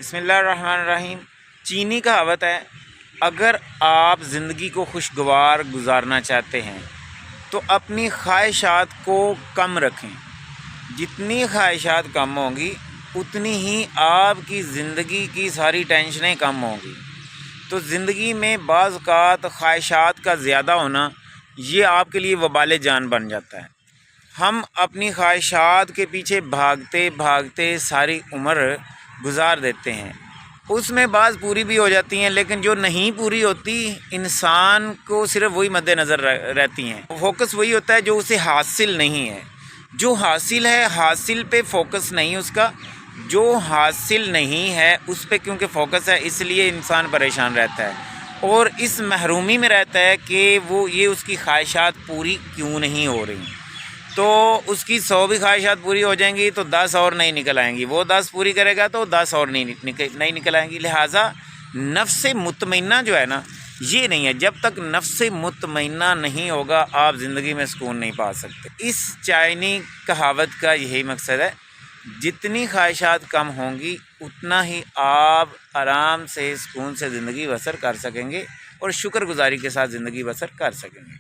بسم اللہ الرحمن الرحیم۔ چینی کہاوت ہے، اگر آپ زندگی کو خوشگوار گزارنا چاہتے ہیں تو اپنی خواہشات کو کم رکھیں۔ جتنی خواہشات کم ہوں گی اتنی ہی آپ کی زندگی کی ساری ٹینشنیں کم ہوں گی۔ تو زندگی میں بعض اوقات خواہشات کا زیادہ ہونا یہ آپ کے لیے وبال جان بن جاتا ہے۔ ہم اپنی خواہشات کے پیچھے بھاگتے بھاگتے ساری عمر گزار دیتے ہیں، اس میں بعض پوری بھی ہو جاتی ہیں، لیکن جو نہیں پوری ہوتی انسان کو صرف وہی مد نظر رہتی ہیں۔ فوکس وہی ہوتا ہے جو اسے حاصل نہیں ہے۔ جو حاصل ہے حاصل پہ فوکس نہیں اس کا، جو حاصل نہیں ہے اس پہ کیونکہ فوکس ہے، اس لیے انسان پریشان رہتا ہے اور اس محرومی میں رہتا ہے کہ وہ یہ اس کی خواہشات پوری کیوں نہیں ہو رہی۔ تو اس کی 100 بھی خواہشات پوری ہو جائیں گی تو 10 اور نہیں نکل آئیں گی، وہ 10 پوری کرے گا تو 10 اور نہیں نکل آئیں گی۔ لہٰذا نفس مطمئنہ جو ہے نا یہ نہیں ہے، جب تک نفس مطمئنہ نہیں ہوگا آپ زندگی میں سکون نہیں پا سکتے۔ اس چائنی کہاوت کا یہی مقصد ہے، جتنی خواہشات کم ہوں گی اتنا ہی آپ آرام سے سکون سے زندگی بسر کر سکیں گے اور شکر گزاری کے ساتھ زندگی بسر کر سکیں گے۔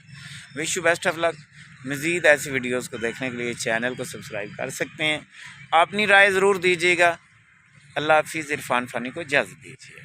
وش یو بیسٹ آف لک۔ مزید ایسی ویڈیوز کو دیکھنے کے لیے چینل کو سبسکرائب کر سکتے ہیں۔ اپنی رائے ضرور دیجیے گا۔ اللہ حافظ۔ عرفان فانی کو اجازت دیجیے۔